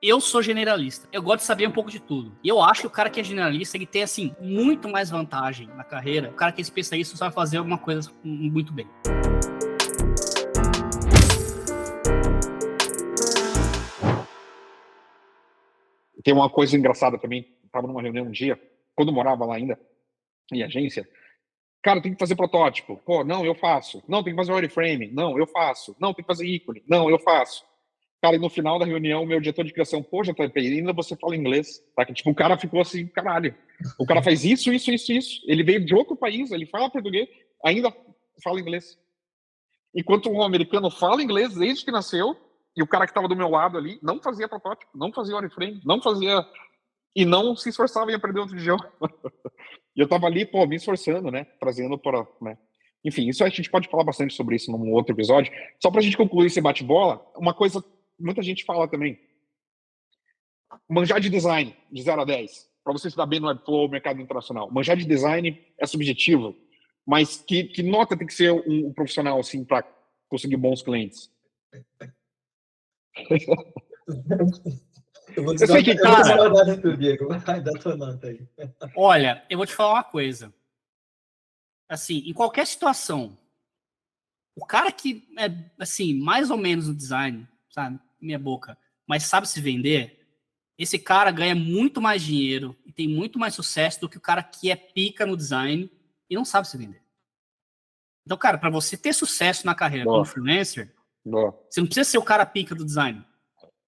eu sou generalista. Eu gosto de saber um pouco de tudo. E eu acho que o cara que é generalista, ele tem, assim, muito mais vantagem na carreira. O cara que é especialista sabe fazer alguma coisa muito bem. Tem uma coisa engraçada também. Estava numa reunião um dia, quando eu morava lá ainda, em agência. Cara, tem que fazer protótipo. Pô, não, eu faço. Não, tem que fazer wireframe. Não, eu faço. Não, tem que fazer ícone. Não, eu faço. Cara, e no final da reunião, o meu diretor de criação, pô, JP, ainda você fala inglês, tá? Que, tipo, o cara ficou assim, caralho. O cara faz isso. Ele veio de outro país, ele fala português, ainda fala inglês. Enquanto um americano fala inglês desde que nasceu, e o cara que estava do meu lado ali não fazia protótipo, não fazia wireframe, não fazia... E não se esforçava em aprender outro idioma. E eu tava ali, pô, me esforçando, né? Trazendo para... Né? Enfim, isso a gente pode falar bastante sobre isso num outro episódio. Só pra gente concluir esse bate-bola, uma coisa muita gente fala também. Manjar de design, de 0 a 10, para você se dar bem no Webflow, mercado internacional. Manjar de design é subjetivo, mas que nota tem que ser um profissional, assim, para conseguir bons clientes? Eu vou Eu sei que, cara... Diego. Vai dar tua nota aí. Olha, eu vou te falar uma coisa. Assim, em qualquer situação, o cara que é, assim, mais ou menos no design, sabe? Minha boca, mas sabe se vender, esse cara ganha muito mais dinheiro e tem muito mais sucesso do que o cara que é pica no design e não sabe se vender. Então, cara, para você ter sucesso na carreira como freelancer, você não precisa ser o cara pica do design.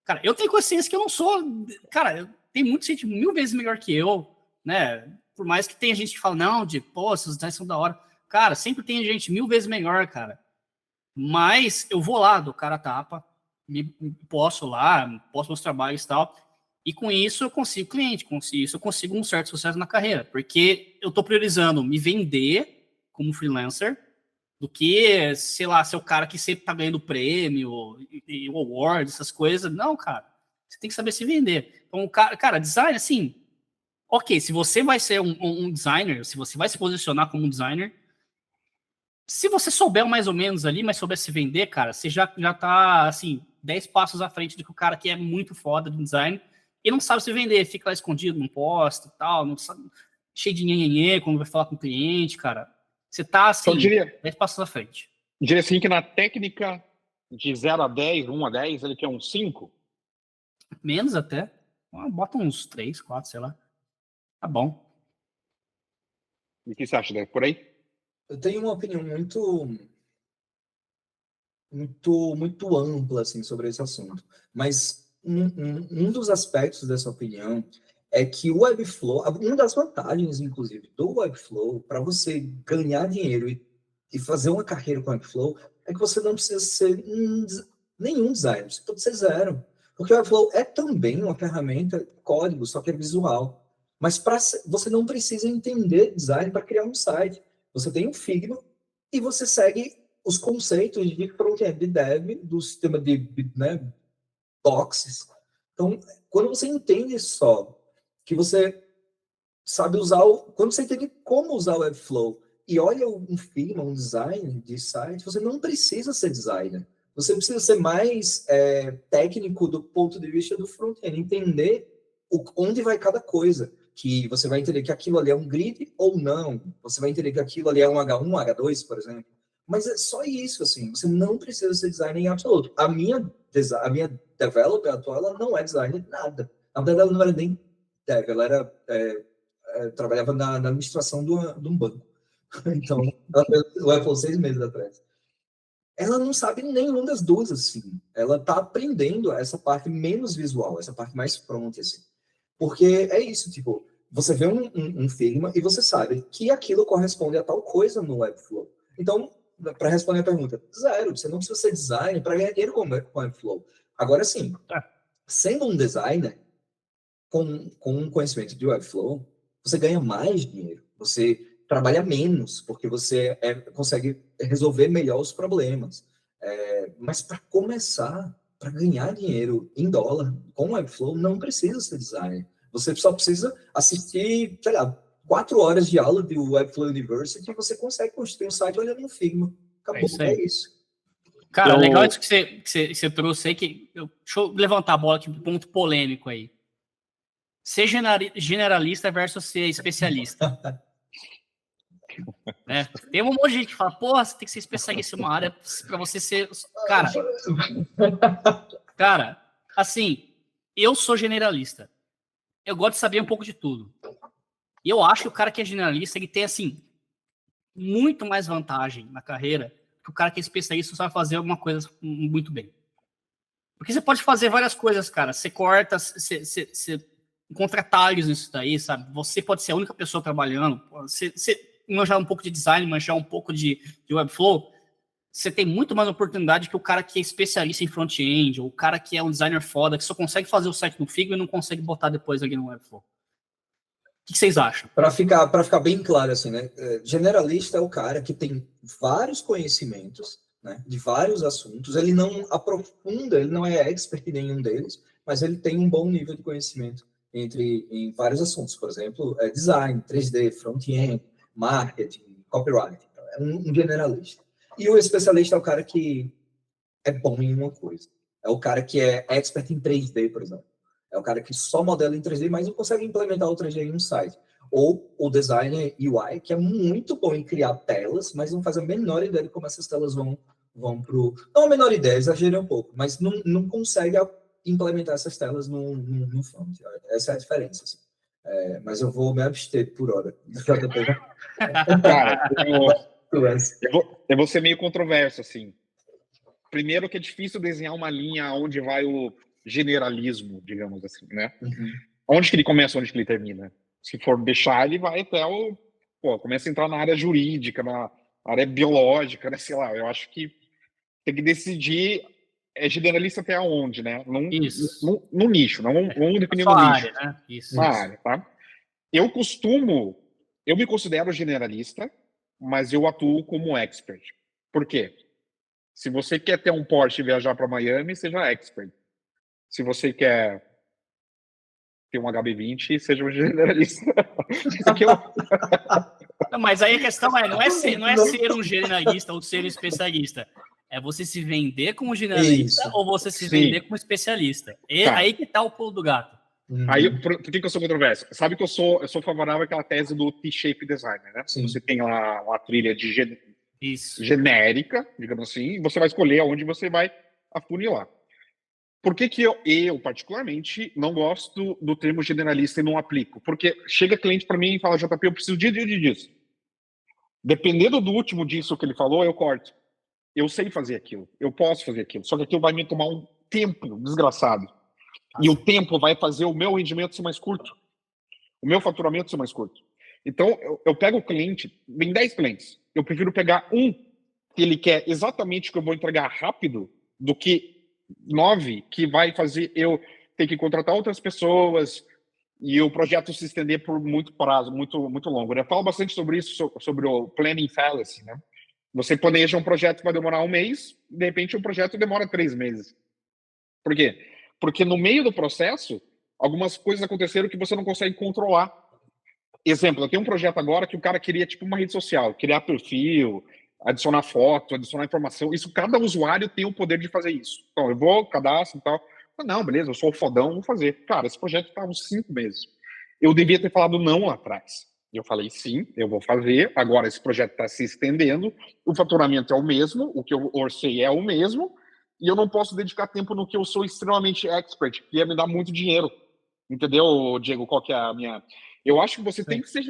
Cara, eu tenho consciência que eu não sou... Cara, tem muita gente 1000 vezes melhor que eu, né? Por mais que tenha gente que fala, não, de, pô, seus designs são da hora. Cara, sempre tem gente 1000 vezes melhor, cara. Mas eu vou lá, do cara tapa, posto lá, posto meus trabalhos e tal, e com isso eu consigo cliente, com isso eu consigo um certo sucesso na carreira, porque eu tô priorizando me vender como freelancer do que, sei lá, ser o cara que sempre tá ganhando prêmio e award, essas coisas. Não, cara, você tem que saber se vender. Então, cara, design, assim, ok, se você vai ser um designer, se você vai se posicionar como um designer, se você souber mais ou menos ali, mas souber se vender, cara, você já tá, assim, 10 passos à frente do que o cara que é muito foda do design e não sabe se vender, fica lá escondido, não posta e tal, não sabe, cheio de nhenhenhê quando vai falar com o cliente, cara. Você tá, assim, então, 10 passos à frente. Diria assim que na técnica de 0 a 10, 1 a 10, ele quer um 5? Menos até. Bota uns 3, 4, sei lá. Tá bom. E o que você acha, Débora? Por aí? Eu tenho uma opinião muito ampla assim, sobre esse assunto. Mas um dos aspectos dessa opinião é que o Webflow, uma das vantagens, inclusive, do Webflow, para você ganhar dinheiro e fazer uma carreira com o Webflow, é que você não precisa ser nenhum designer, você pode ser zero. Porque o Webflow é também uma ferramenta código, só que é visual. Mas você não precisa entender design para criar um site. Você tem um Figma e você segue os conceitos de front-end de dev, do sistema de, né, boxes. Então, quando você entende só que você sabe usar, quando você entende como usar o Webflow e olha um Figma, um design de site, você não precisa ser designer. Você precisa ser mais técnico do ponto de vista do front-end, entender onde vai cada coisa. Que você vai entender que aquilo ali é um grid ou não. Você vai entender que aquilo ali é um H1, H2, por exemplo. Mas é só isso, assim. Você não precisa ser designer em absoluto. A minha developer atual, ela não é designer de nada. Na verdade, ela não era nem dev, ela era, trabalhava na administração de um banco. Então, ela foi 6 meses atrás. Ela não sabe nenhuma das duas, assim. Ela está aprendendo essa parte menos visual, essa parte mais front, assim. Porque é isso, tipo, você vê um Figma e você sabe que aquilo corresponde a tal coisa no Webflow. Então, para responder a pergunta, zero. Você não precisa ser designer para ganhar dinheiro com o Webflow. Agora, sim, sendo um designer com um conhecimento de Webflow, você ganha mais dinheiro. Você trabalha menos, porque você consegue resolver melhor os problemas. Mas para começar, para ganhar dinheiro em dólar com o Webflow, não precisa ser designer. Você só precisa assistir, sei lá, 4 horas de aula do Webflow University e você consegue construir um site olhando no Figma. Acabou, é isso. Cara, legal isso que você trouxe aí. Deixa eu levantar a bola aqui, um ponto polêmico aí. Ser generalista versus ser especialista. Tem um monte de gente que fala, porra, você tem que ser especialista em uma área pra você ser... Cara, assim, eu sou generalista. Eu gosto de saber um pouco de tudo. E eu acho que o cara que é generalista, ele tem, assim, muito mais vantagem na carreira que o cara que é especialista sabe fazer alguma coisa muito bem. Porque você pode fazer várias coisas, cara. Você corta, você encontra atalhos nisso daí, sabe? Você pode ser a única pessoa trabalhando. Você manjar um pouco de design, manjar um pouco de Webflow, você tem muito mais oportunidade que o cara que é especialista em front-end, ou o cara que é um designer foda, que só consegue fazer o site no Figma e não consegue botar depois ali no Webflow. O que vocês acham? Para ficar bem claro, assim, né? Generalista é o cara que tem vários conhecimentos, né, de vários assuntos. Ele não aprofunda, ele não é expert em nenhum deles, mas ele tem um bom nível de conhecimento em vários assuntos. Por exemplo, design, 3D, front-end, marketing, copyright. É um generalista. E o especialista é o cara que é bom em uma coisa. É o cara que é expert em 3D, por exemplo. É o cara que só modela em 3D, mas não consegue implementar o 3D em um site. Ou o designer UI, que é muito bom em criar telas, mas não faz a menor ideia de como essas telas vão pro... Não a menor ideia, exagerei um pouco, mas não consegue implementar essas telas no front. Essa é a diferença. Assim. Mas eu vou me abster por hora. Cara, eu vou ser meio controverso, assim. Primeiro que é difícil desenhar uma linha onde vai o generalismo, digamos assim, né? Uhum. Onde que ele começa, onde que ele termina? Se for deixar, ele vai até o... Pô, começa a entrar na área jurídica, na área biológica, né? Sei lá, eu acho que tem que decidir generalista até onde, né? Num nicho, não vamos definir no nicho. Área, né? Isso. Na área, tá? Eu me considero generalista, mas eu atuo como expert. Por quê? Se você quer ter um Porsche e viajar para Miami, seja expert. Se você quer ter um HB20, seja um generalista. Não, mas aí a questão não é ser um generalista ou ser um especialista. É você se vender como generalista ou você se vender como especialista. Aí que tá o pulo do gato. Aí, por que eu sou controverso? Sabe que eu sou favorável àquela tese do T-shape designer, né? Sim. Você tem lá uma trilha de genérica, digamos assim, e você vai escolher aonde você vai afunilar. Por que eu, particularmente, não gosto do termo generalista e não aplico? Porque chega cliente para mim e fala, JP, eu preciso disso. Dependendo do último disso que ele falou, eu corto. Eu sei fazer aquilo, eu posso fazer aquilo, só que aquilo vai me tomar um tempo desgraçado. E o tempo vai fazer o meu rendimento ser mais curto, o meu faturamento ser mais curto. Então, eu pego o cliente, vem 10 clientes, eu prefiro pegar um que ele quer exatamente o que eu vou entregar rápido do que 9 que vai fazer eu ter que contratar outras pessoas e o projeto se estender por muito prazo, muito, muito longo. Eu falo bastante sobre isso, sobre o planning fallacy, né? Você planeja um projeto que vai demorar 1 mês, de repente o projeto demora 3 meses. Por quê? Porque no meio do processo, algumas coisas aconteceram que você não consegue controlar. Exemplo, eu tenho um projeto agora que o cara queria tipo uma rede social, criar perfil, adicionar foto, adicionar informação. Isso, cada usuário tem o poder de fazer isso. Então, eu vou, cadastro e tal. Não, beleza, eu sou o fodão, vou fazer. Cara, esse projeto está uns 5 meses. Eu devia ter falado não lá atrás. Eu falei, sim, eu vou fazer. Agora esse projeto está se estendendo. O faturamento é o mesmo, o que eu orcei é o mesmo. E eu não posso dedicar tempo no que eu sou extremamente expert, que ia me dar muito dinheiro. Entendeu, Diego? Qual que é a minha... Eu acho que você tem que ser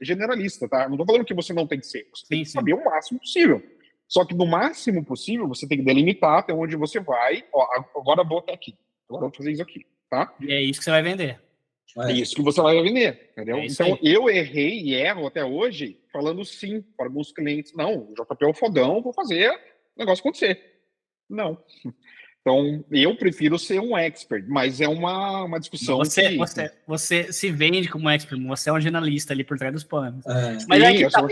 generalista, tá? Não estou falando que você não tem que ser. Você tem que saber o máximo possível. Só que no máximo possível, você tem que delimitar até onde você vai. Ó, agora eu vou até aqui. Agora eu vou fazer isso aqui, tá? E é isso que você vai vender. É isso que você vai vender, entendeu? Então, aí. eu errei e erro até hoje falando sim para alguns clientes. Não, o JP é o fodão, vou fazer o negócio acontecer. Não. Então, eu prefiro ser um expert, mas é uma discussão Você se vende como expert, você é um generalista ali por trás dos panos. Mas sim, aí tá,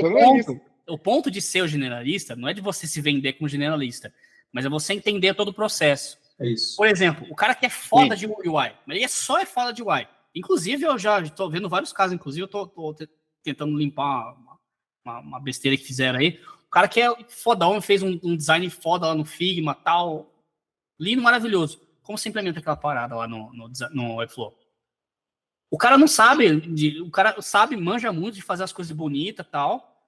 o ponto de ser o generalista não é de você se vender como generalista, mas é você entender todo o processo. É isso. Por exemplo, o cara que é foda de UI, mas ele só é foda de UI. Inclusive, eu já estou vendo vários casos, inclusive eu tô tentando limpar uma besteira que fizeram aí. O cara que é fodão, fez um design foda lá no Figma, tal, lindo, maravilhoso. Como você implementa aquela parada lá no Webflow? O cara não sabe, o cara sabe, manja muito de fazer as coisas bonitas e tal,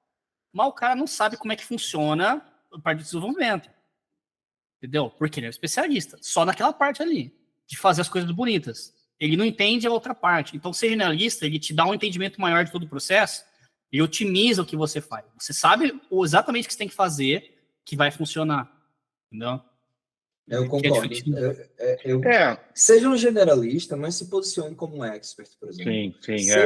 mas o cara não sabe como é que funciona a parte de desenvolvimento. Entendeu? Porque ele é um especialista, só naquela parte ali, de fazer as coisas bonitas. Ele não entende a outra parte. Então, ser generalista, ele te dá um entendimento maior de todo o processo e otimiza o que você faz. Você sabe exatamente o que você tem que fazer que vai funcionar. Entendeu? Eu concordo. Seja um generalista, mas se posicione como um expert, por exemplo. Sim,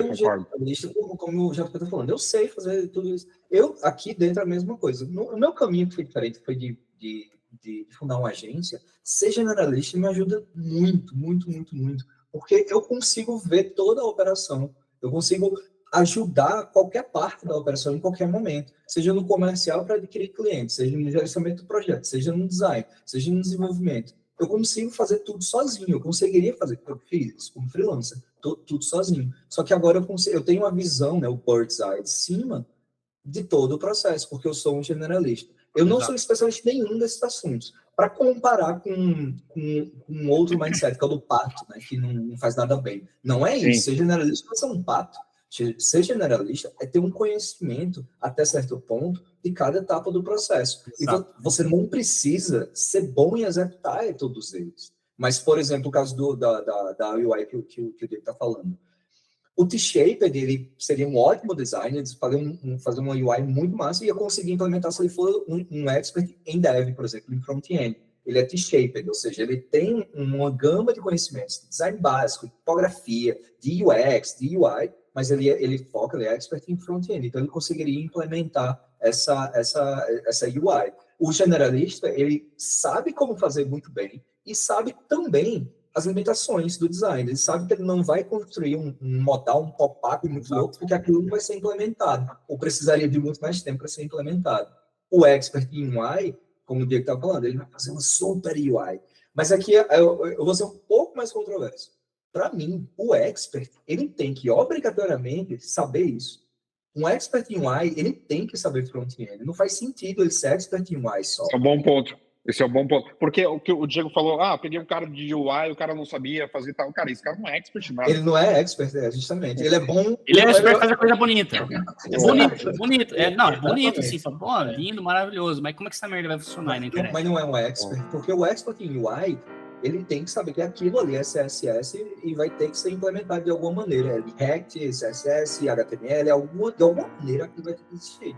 concordo. Generalista, como o JP está falando, eu sei fazer tudo isso. Eu, aqui dentro, a mesma coisa. O meu caminho que foi diferente foi de fundar uma agência. Ser generalista me ajuda muito, muito, muito, muito. Porque eu consigo ver toda a operação. Eu consigo ajudar qualquer parte da operação em qualquer momento, seja no comercial para adquirir clientes, seja no gerenciamento do projeto, seja no design, seja no desenvolvimento. Eu consigo fazer tudo sozinho, eu conseguiria fazer, eu fiz isso como freelancer, tudo sozinho. Só que agora eu tenho uma visão, né, o bird's eye de cima, de todo o processo, porque eu sou um generalista. Eu não sou especialista em nenhum desses assuntos. Para comparar com outro mindset, que é o do pato, né, que não faz nada bem. Não é isso, ser generalista não é ser um pato. Ser generalista é ter um conhecimento, até certo ponto, de cada etapa do processo. Exato. E você não precisa ser bom em executar todos eles. Mas, por exemplo, o caso da UI que o Diego está falando. O T-Shaped, ele seria um ótimo designer, fazer uma UI muito massa e ia conseguir implementar se ele for um expert em dev, por exemplo, em front-end. Ele é T-Shaped, ou seja, ele tem uma gama de conhecimentos, de design básico, de tipografia, de UX, de UI, mas ele é expert em front-end, então ele conseguiria implementar essa UI. O generalista, ele sabe como fazer muito bem e sabe também as limitações do design. Ele sabe que ele não vai construir um modal, um pop-up muito louco, porque aquilo não vai ser implementado, ou precisaria de muito mais tempo para ser implementado. O expert em UI, como o Diego estava falando, ele vai fazer uma super UI. Mas aqui eu vou ser um pouco mais controverso. Para mim, o expert, ele tem que obrigatoriamente saber isso. Um expert em UI, ele tem que saber front-end. Não faz sentido ele ser expert em UI só. Esse é um bom ponto. Esse é um bom ponto. Porque o que o Diego falou, peguei um cara de UI, o cara não sabia fazer tal. Cara, esse cara não é expert nada. Ele não é expert, justamente. Ele é bom... Ele é expert em fazer coisa bonita. É bonito. É bonito, assim. Fala, pô, lindo, maravilhoso. Mas como é que essa merda vai funcionar na internet? Mas não é um expert, porque o expert em UI, ele tem que saber que aquilo ali é CSS e vai ter que ser implementado de alguma maneira. React, CSS, HTML, de alguma maneira aquilo vai ter que existir.